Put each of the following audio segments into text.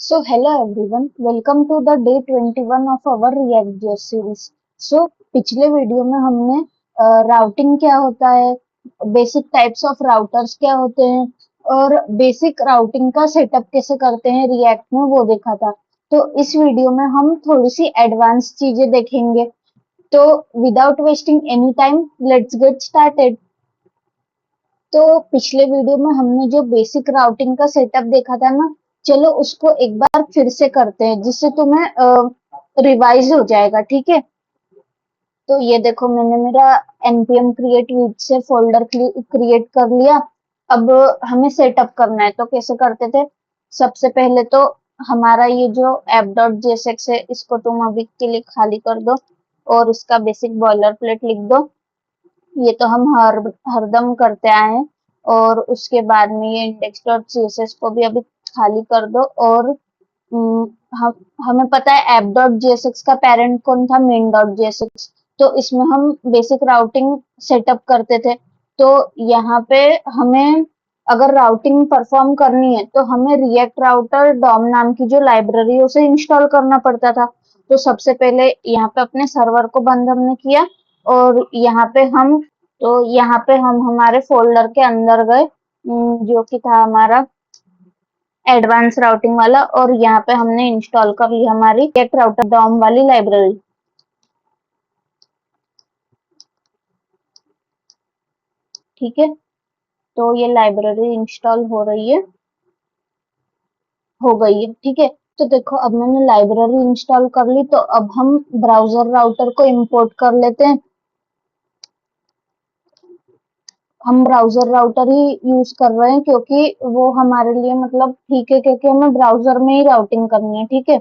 So hello everyone, welcome to the day 21 of our React.js series. So पिछले video में हमने routing क्या होता है, बेसिक टाइप्स ऑफ राउटर्स क्या होते हैं और बेसिक राउटिंग का सेटअप कैसे करते हैं रिएक्ट में वो देखा था। तो इस वीडियो में हम थोड़ी सी एडवांस चीजें देखेंगे। तो without wasting any time let's get started. तो पिछले वीडियो में हमने जो बेसिक राउटिंग का सेटअप देखा था ना, चलो उसको एक बार फिर से करते हैं जिससे तुम्हें रिवाइज हो जाएगा। ठीक है, तो ये देखो मैंने मेरा npm create with से फोल्डर क्रिएट कर लिया। अब हमें सेटअप करना है तो कैसे करते थे। सबसे पहले तो हमारा ये जो app.jsx है इसको तुम अभी के लिए खाली कर दो और इसका बेसिक बॉयलर प्लेट लिख दो। ये तो हम हरदम करते आए हैं। और उसके बाद में ये index.css को भी अभी खाली कर दो। और हम हमें पता है app.jsx का पेरेंट कौन था, main.jsx। तो इसमें हम बेसिक राउटिंग सेटअप करते थे। तो यहाँ पे हमें अगर राउटिंग परफॉर्म करनी है तो हमें रिएक्ट राउटर डॉम नाम की जो लाइब्रेरी है उसे इंस्टॉल करना पड़ता था। तो सबसे पहले यहाँ पे अपने सर्वर को बंद हमने किया और यहाँ पे हम हमारे फोल्डर के अंदर गए, जो कि था हमारा एडवांस राउटिंग वाला। और यहाँ पे हमने इंस्टॉल कर ली हमारी रिएक्ट राउटर डॉम वाली लाइब्रेरी। ठीक है, तो ये लाइब्रेरी इंस्टॉल हो रही है, हो गई है। ठीक है, तो देखो अब मैंने लाइब्रेरी इंस्टॉल कर ली। तो अब हम ब्राउजर राउटर को इंपोर्ट कर लेते हैं। हम ब्राउजर राउटर ही यूज कर रहे हैं क्योंकि वो हमारे लिए मतलब ठीक है, क्योंकि हमें ब्राउजर में ही राउटिंग करनी है। ठीक है,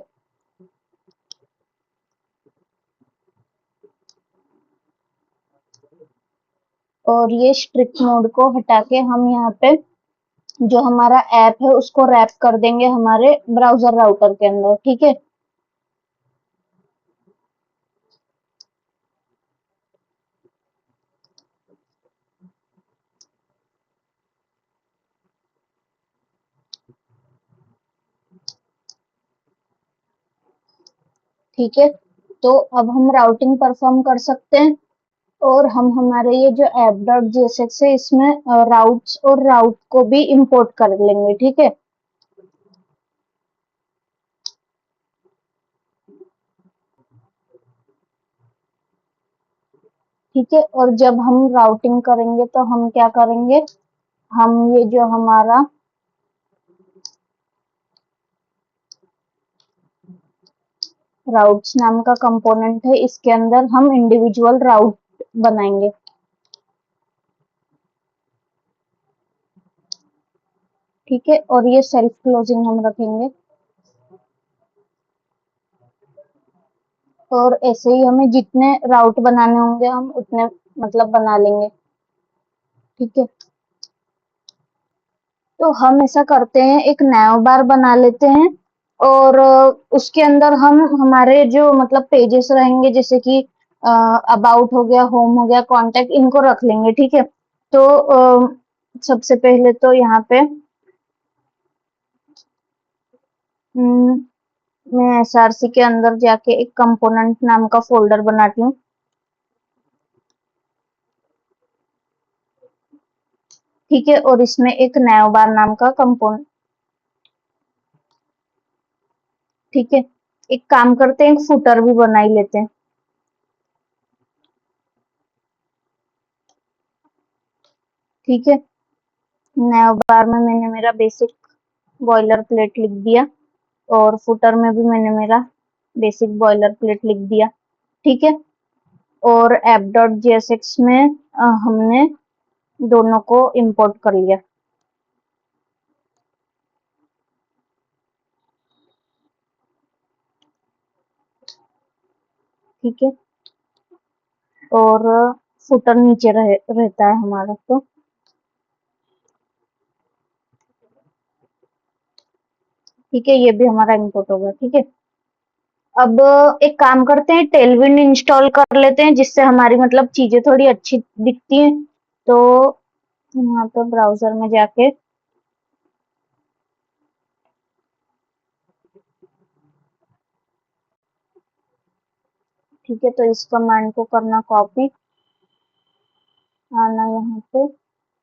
और ये स्ट्रिक्ट मोड को हटा के हम यहाँ पे जो हमारा ऐप है उसको रैप कर देंगे हमारे ब्राउजर राउटर के अंदर। ठीक है, ठीक है, तो अब हम राउटिंग परफॉर्म कर सकते हैं। और हम हमारे ये जो app.jsx है इसमें राउट्स और राउट को भी इंपोर्ट कर लेंगे। ठीक है, ठीक है, और जब हम राउटिंग करेंगे तो हम क्या करेंगे, हम ये जो हमारा राउट्स नाम का कंपोनेंट है इसके अंदर हम इंडिविजुअल राउट बनाएंगे। ठीक है, और ये सेल्फ क्लोजिंग हम रखेंगे। और ऐसे ही हमें जितने राउट बनाने होंगे हम उतने मतलब बना लेंगे। ठीक है, तो हम ऐसा करते हैं, एक नया बार बना लेते हैं। और उसके अंदर हम हमारे जो मतलब पेजेस रहेंगे जैसे कि अबाउट हो गया, होम हो गया, कांटेक्ट, इनको रख लेंगे। ठीक है, तो सबसे पहले तो यहाँ पे हम्म, मैं एसआरसी के अंदर जाके एक कंपोनेंट नाम का फोल्डर बनाती हूँ। ठीक है, और इसमें एक नया बार नाम का कंपोनेंट। ठीक है, एक काम करते हैं, एक फुटर भी बना ही लेते हैं। ठीक है, नया बार में मैंने मेरा बेसिक बॉयलर प्लेट लिख दिया और फुटर में भी मैंने मेरा बेसिक बॉयलर प्लेट लिख दिया। ठीक है, और app.jsx में हमने दोनों को इंपोर्ट कर लिया। ठीक है, और फुटर नीचे रहता है हमारा। तो ठीक है, ये भी हमारा इंपोर्ट होगा। ठीक है, अब एक काम करते हैं, टेलविंड इंस्टॉल कर लेते हैं जिससे हमारी मतलब चीजें थोड़ी अच्छी दिखती हैं। तो यहाँ पे ब्राउजर में जाके ठीक है, तो इस कमांड को करना कॉपी, आना यहाँ पे,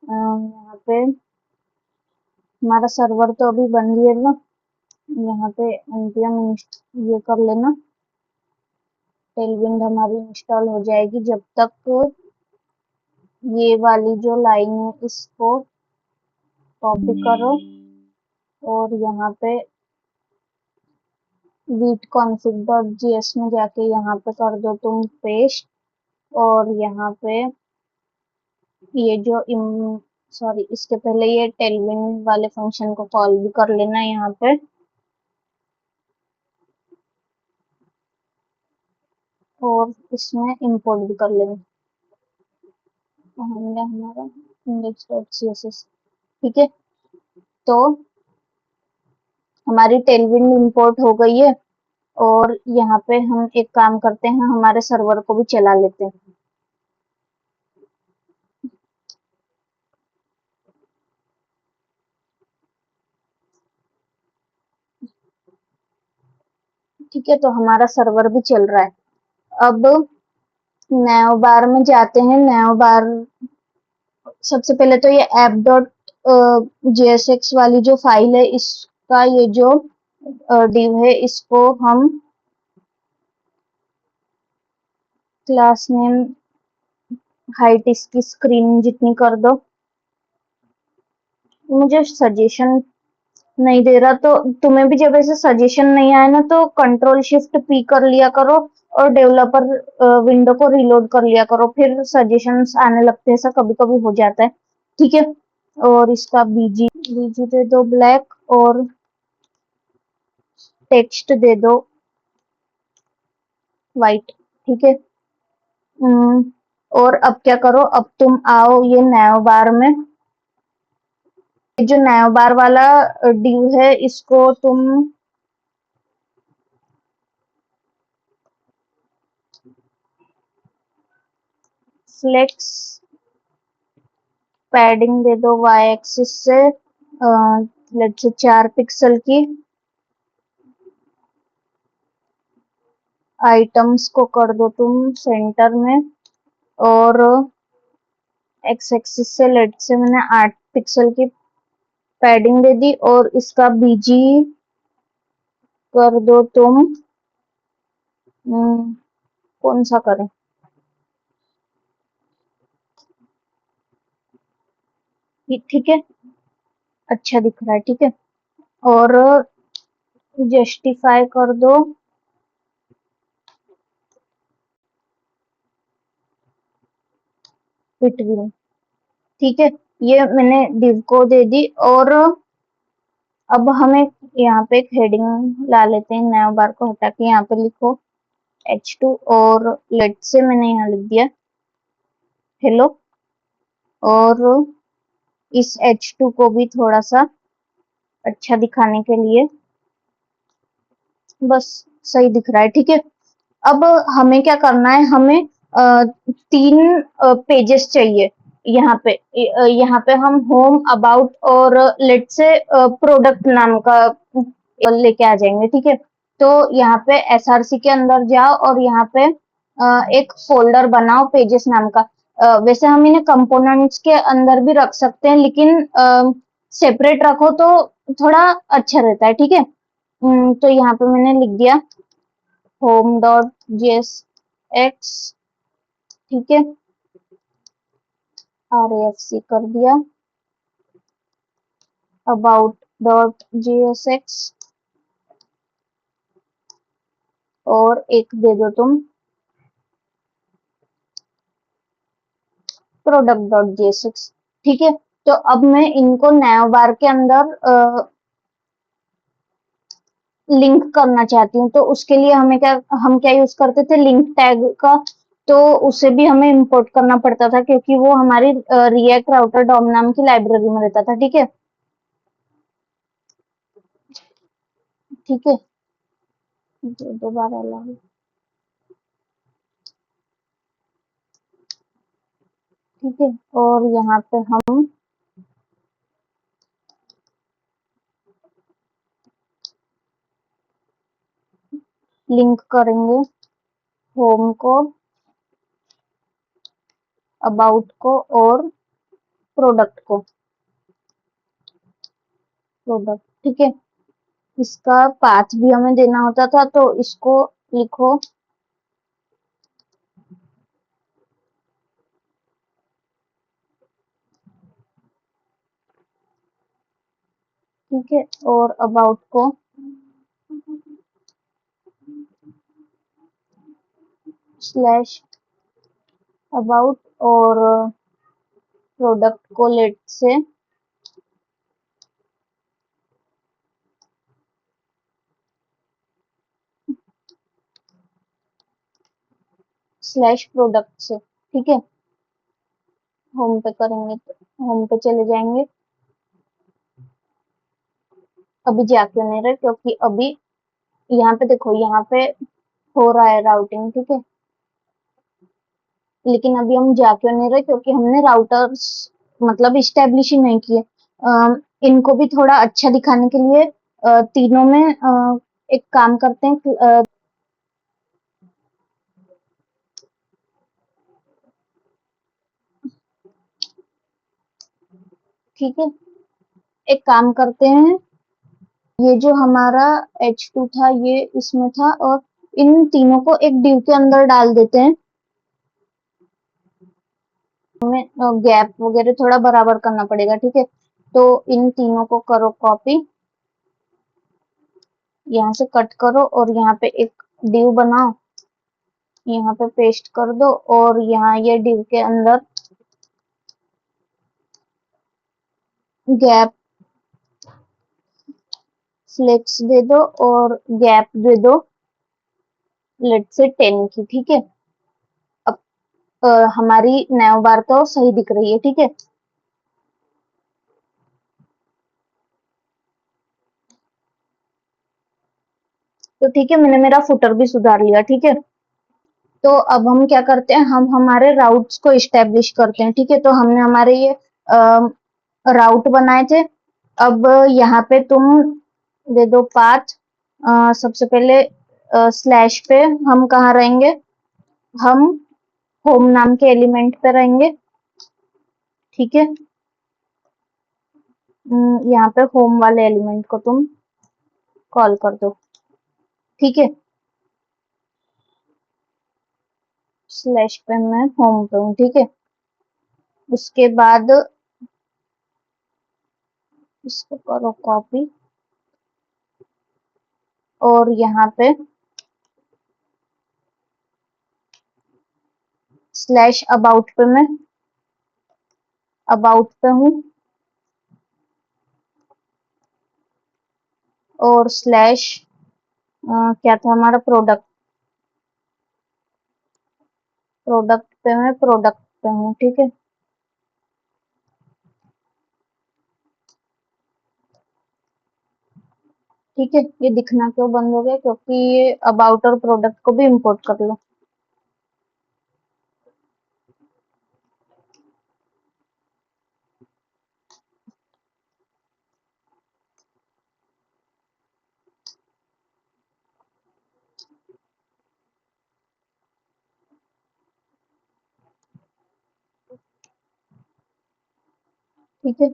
यहाँ पे हमारा सर्वर तो अभी बन गया है ना, यहाँ पे npm ये कर लेना, टेलविंड हमारी इंस्टॉल हो जाएगी। जब तक ये वाली जो लाइन है इसको कॉपी करो और यहाँ पे git-config.js में जाके यहाँ पे कर दो तुम पेस्ट, और यहाँ पे ये जो सॉरी, इसके पहले ये टेलविंड वाले फंक्शन को कॉल भी कर लेना यहाँ पे, और इसमें इंपोर्ट भी कर लेना हमने हमारा index.css। ठीक है, तो हमारी टेलविंड इंपोर्ट हो गई है, और यहाँ पे हम एक काम करते हैं, हमारे सर्वर को भी चला लेते हैं। ठीक है, तो हमारा सर्वर भी चल रहा है। अब नैव बार में जाते हैं। नैव बार सबसे पहले तो ये app.jsx वाली जो फाइल है, इसका ये जो div है, इसको हम क्लास नेम हाइट इसकी स्क्रीन जितनी कर दो। मुझे सजेशन नहीं दे रहा, तो तुम्हें भी जब ऐसे सजेशन नहीं आए ना, तो कंट्रोल शिफ्ट पी कर लिया करो और डेवलपर विंडो को रिलोड कर लिया करो, फिर सजेशंस आने लगते हैं। ऐसा कभी कभी हो जाता है। ठीक है, और इसका बीजी दे दो ब्लैक, और टेक्स्ट दे दो वाइट। ठीक है, और अब क्या करो, अब तुम आओ ये नैव बार में, जो नैव बार वाला डिव है, इसको तुम फ्लेक्स पैडिंग दे दो वाई एक्सिस से लेट्स से 4 पिक्सल की। आइटम्स को कर दो तुम सेंटर में, और एक्स एक्सिस से लेट्स से मैंने 8 पिक्सल की पैडिंग दे दी, और इसका बीजी कर दो तुम कौन सा करें, ठीक है, अच्छा दिख रहा है। ठीक है, और जस्टिफाई कर दो बिटवीन। ठीक है, ये मैंने div को दे दी, और अब हमें यहाँ पे एक हेडिंग ला लेते हैं। नैव बार को हटा के यहाँ पे लिखो h2, और लेट से मैंने यहाँ लिख दिया हेलो, और इस h2 को भी थोड़ा सा अच्छा दिखाने के लिए बस सही दिख रहा है। ठीक है, अब हमें क्या करना है, हमें 3 पेजेस चाहिए यहाँ पे। यहाँ पे हम होम, अबाउट और लेट से प्रोडक्ट नाम का लेके आ जाएंगे। ठीक है, तो यहाँ पे एसआरसी के अंदर जाओ और यहाँ पे एक फोल्डर बनाओ पेजेस नाम का। वैसे हम इन्हें कंपोनेंट्स के अंदर भी रख सकते हैं, लेकिन सेपरेट रखो तो थोड़ा अच्छा रहता है। ठीक है, तो यहाँ पे मैंने लिख दिया home.jsx। ठीक है, rafc कर दिया, about.jsx, और एक दे दो तुम product.jsx। ठीक है, तो अब मैं इनको नैव बार के अंदर लिंक करना चाहती हूँ, तो उसके लिए हम क्या यूज करते थे, लिंक टैग का। तो उसे भी हमें इंपोर्ट करना पड़ता था, क्योंकि वो हमारी रिएक्ट राउटर डॉम नाम की लाइब्रेरी में रहता था। ठीक है, ठीक है, दोबारा ला, ठीक है, और यहाँ पे हम लिंक करेंगे होम को, अबाउट को और प्रोडक्ट, ठीक है। इसका पाथ भी हमें देना होता था, तो इसको लिखो ठीक है। और अबाउट को स्लैश अबाउट और प्रोडक्ट को लेट से स्लैश प्रोडक्ट से, ठीक है। होम पे करेंगे तो होम पे चले जाएंगे। अभी जा क्यों नहीं रहे, क्योंकि अभी यहाँ पे देखो, यहाँ पे हो रहा है राउटिंग, ठीक है। लेकिन अभी हम जा क्यों नहीं रहे, क्योंकि हमने राउटर्स मतलब इस्टेब्लिश ही नहीं किए। इनको भी थोड़ा अच्छा दिखाने के लिए तीनों में एक काम करते हैं ठीक है। एक काम करते हैं, ये जो हमारा H2 था ये इसमें था, और इन तीनों को एक div के अंदर डाल देते हैं। हमें गैप वगैरह थोड़ा बराबर करना पड़ेगा, ठीक है। तो इन तीनों को करो कॉपी, यहाँ से कट करो और यहाँ पे एक div बनाओ, यहाँ पे पेस्ट कर दो, और यहाँ ये div के अंदर गैप फ्लेक्स दे दो और गैप दे दो लेट से 10 की, ठीक है। अब हमारी नैव बार तो सही दिख रही है, ठीक है। तो ठीक है, मैंने मेरा फुटर भी सुधार लिया, ठीक है। तो अब हम क्या करते हैं, हम हमारे राउट्स को इस्टेब्लिश करते हैं, ठीक है। तो हमने हमारे ये राउट बनाए थे। अब यहाँ पे तुम दे दो पाथ। सबसे पहले स्लैश पे हम कहाँ रहेंगे, हम होम नाम के एलिमेंट पे रहेंगे, ठीक है। यहाँ पे होम वाले एलिमेंट को तुम कॉल कर दो, ठीक है। स्लैश पे मैं होम पे हूँ, ठीक है। उसके बाद इसको करो कॉपी, और यहाँ पे स्लैश अबाउट पे मैं अबाउट पे हूँ, और स्लैश क्या था हमारा प्रोडक्ट पे मैं प्रोडक्ट पे हूँ, ठीक है। ठीक है, ये दिखना क्यों बंद हो गया, क्योंकि ये अबाउट और प्रोडक्ट को भी इंपोर्ट कर लो, ठीक है।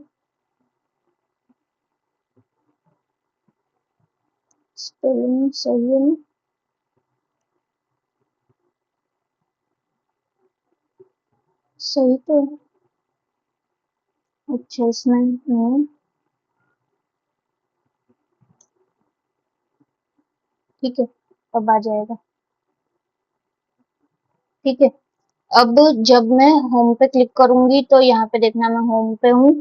स्पेलिंग सही है ना? सही तो है। अच्छा, इसमें ठीक है, अब आ जाएगा, ठीक है। अब जब मैं होम पे क्लिक करूंगी तो यहाँ पे देखना मैं होम पे हूँ।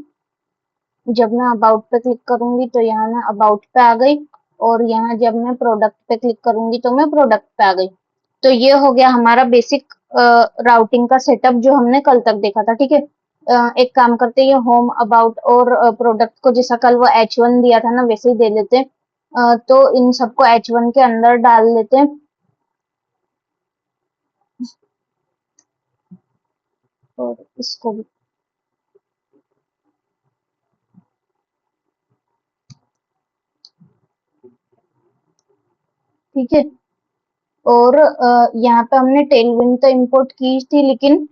जब मैं अबाउट पे क्लिक करूंगी तो यहाँ मैं अबाउट पे आ गई, और यहाँ जब मैं प्रोडक्ट पे क्लिक करूंगी तो मैं प्रोडक्ट पे आ गई। तो ये हो गया हमारा बेसिक राउटिंग का सेटअप जो हमने कल तक देखा था, ठीक है। एक काम करते हैं, होम अबाउट और प्रोडक्ट को जैसा कल वो H1 दिया था ना वैसे ही दे लेते हैं। तो इन सबको H1 के अंदर डाल लेते हैं, और इसको भी, ठीक है। और यहाँ पे हमने टेलविंड तो इंपोर्ट की थी, लेकिन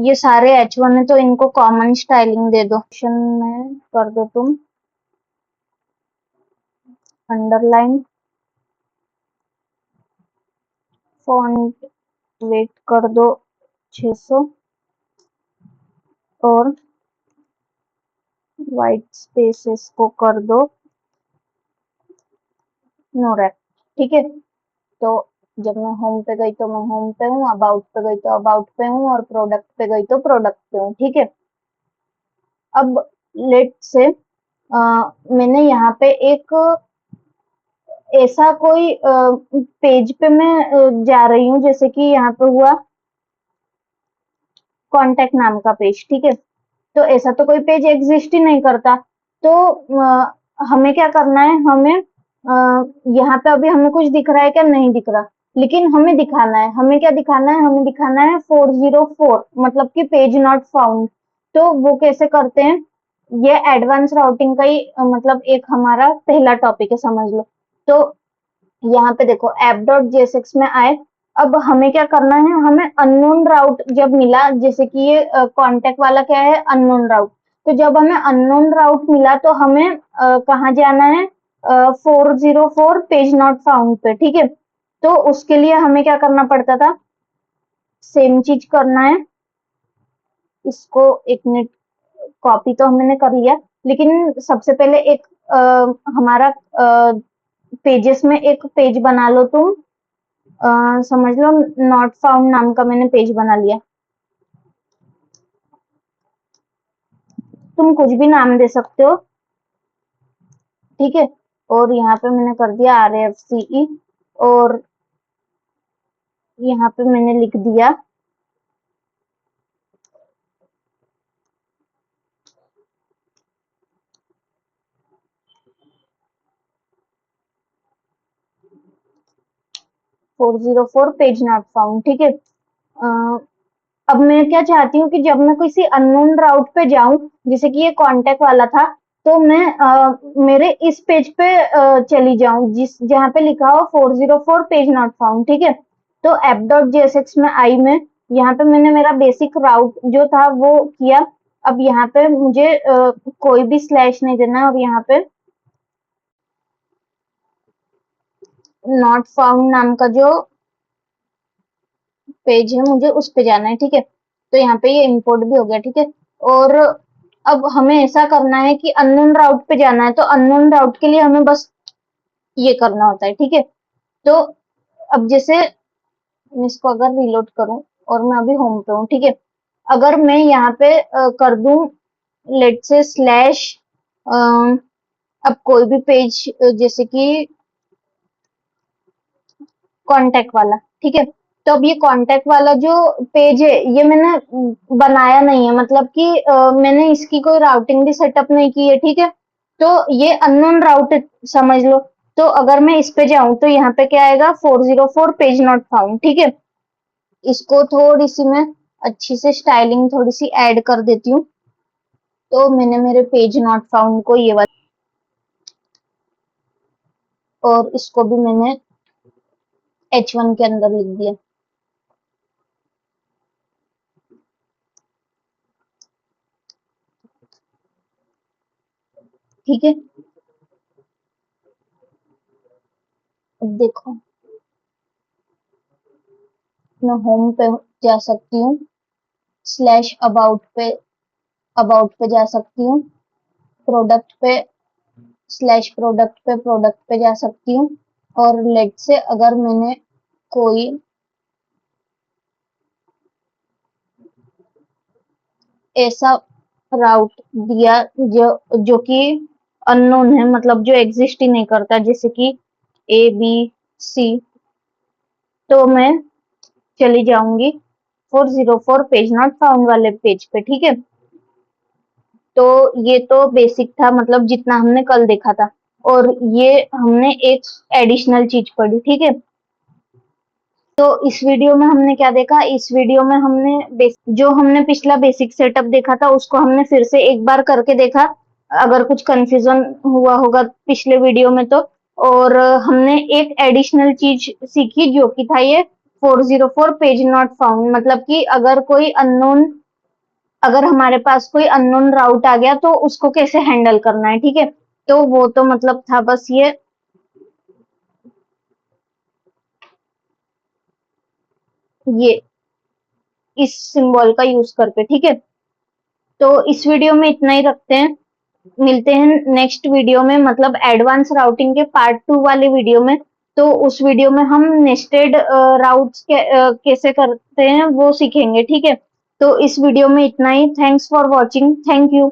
ये सारे H1 है तो इनको कॉमन स्टाइलिंग दे दो। ऑप्शन में कर दो तुम अंडरलाइन, फॉन्ट वेट कर दो 600 और व्हाइट स्पेसेस को कर दो नो रैप। ठीक है, तो जब मैं होम पे गई तो मैं होम पे हूँ, अबाउट पे गई तो अबाउट पे हूँ, और प्रोडक्ट पे गई तो प्रोडक्ट पे हूँ। ठीक है, अब लेट से मैंने यहाँ पे एक ऐसा कोई पेज पे मैं जा रही हूँ, जैसे कि यहाँ पे हुआ कांटेक्ट नाम का पेज। ठीक है, तो ऐसा तो कोई पेज एग्जिस्ट ही नहीं करता। तो हमें क्या करना है, हमें यहाँ पे अभी हमें कुछ दिख रहा है क्या? नहीं दिख रहा, लेकिन हमें दिखाना है। हमें क्या दिखाना है? हमें दिखाना है 404, मतलब कि पेज नॉट फाउंड। तो वो कैसे करते हैं? ये एडवांस राउटिंग का ही मतलब एक हमारा पहला टॉपिक है, समझ लो। तो यहाँ पे देखो app.jsx में आए। अब हमें क्या करना है? हमें अननोन राउट जब मिला, जैसे कि ये कांटेक्ट वाला क्या है? अननोन राउट। तो जब हमें अननोन राउट मिला तो हमें कहाँ जाना है? 404 पेज नॉट फाउंड पे। ठीक है, तो उसके लिए हमें क्या करना पड़ता था? सेम चीज करना है। इसको एक मिनट, कॉपी तो हमने कर लिया, लेकिन सबसे पहले एक हमारा पेजेस में एक पेज बना लो तुम। समझ लो नॉट फाउंड नाम का मैंने पेज बना लिया। तुम कुछ भी नाम दे सकते हो, ठीक है। और यहाँ पे मैंने कर दिया RFCE, और यहाँ पे मैंने लिख दिया "404 पेज नॉट फाउंड"। ठीक है, अब मैं क्या चाहती हूँ कि जब मैं किसी अननोन राउट पे जाऊं, जैसे कि ये कांटेक्ट वाला था, तो मैं मेरे इस पेज पे चली जाऊं जिस जहाँ पे लिखा हो 404 पेज नॉट फाउंड। ठीक है, तो app.jsx में आई मैं। यहाँ पे मैंने मेरा बेसिक राउट जो था वो किया। अब यहाँ पे मुझे कोई भी स्लैश नहीं देना है, और यहाँ पे नॉट फाउंड नाम का जो पेज है मुझे उस पे जाना है। ठीक है, तो यहाँ पे ये इंपोर्ट भी हो गया। ठीक है, और अब हमें ऐसा करना है कि अननोन राउट पे जाना है, तो अननोन राउट के लिए हमें बस ये करना होता है। ठीक है, तो अब जैसे मैं इसको अगर रीलोड करूं, और मैं अभी होम पे हूँ। ठीक है, अगर मैं यहाँ पे कर दूं लेट से स्लैश, अब कोई भी पेज जैसे कि कांटेक्ट वाला। ठीक है, तो अब ये कांटेक्ट वाला जो पेज है ये मैंने बनाया नहीं है, मतलब कि मैंने इसकी कोई राउटिंग भी सेटअप नहीं की है। ठीक है, तो ये अननोन राउट समझ लो। तो अगर मैं इस पे जाऊं तो यहाँ पे क्या आएगा? 404 पेज नॉट फाउंड। ठीक है, इसको थोड़ी सी मैं अच्छी से स्टाइलिंग थोड़ी सी ऐड कर देती हूँ। तो मैंने मेरे पेज नॉट फाउंड को ये वाला, और इसको भी मैंने H1 के अंदर लिख दिया। ठीक है, अब देखो मैं होम पे जा सकती हूँ, स्लैश अबाउट पे जा सकती हूँ, प्रोडक्ट पे स्लैश प्रोडक्ट पे जा सकती हूँ। और लेट से अगर मैंने कोई ऐसा राउट दिया जो कि अननोन है, मतलब जो एग्जिस्ट ही नहीं करता, जैसे कि ABC, तो मैं चली जाऊंगी 404 पेज नॉट फाउंड वाले पेज पे। ठीक है, तो ये तो बेसिक था, मतलब जितना हमने कल देखा था, और ये हमने एक एडिशनल चीज पढ़ी। ठीक है, तो इस वीडियो में हमने क्या देखा? इस वीडियो में हमने जो हमने पिछला बेसिक सेटअप देखा था उसको हमने फिर से एक बार करके देखा। अगर कुछ कंफ्यूजन हुआ होगा पिछले वीडियो में, तो और हमने एक एडिशनल चीज सीखी जो कि था ये 404 पेज नॉट फाउंड, मतलब कि अगर हमारे पास कोई अननोन राउट आ गया तो उसको कैसे हैंडल करना है, ठीक है। तो वो तो मतलब था बस ये इस सिंबल का यूज करके, ठीक है। तो इस वीडियो में इतना ही रखते हैं, मिलते हैं नेक्स्ट वीडियो में, मतलब एडवांस राउटिंग के पार्ट 2 वाले वीडियो में। तो उस वीडियो में हम नेस्टेड राउट्स कैसे करते हैं वो सीखेंगे, ठीक है। तो इस वीडियो में इतना ही। Thanks for watching. Thank you.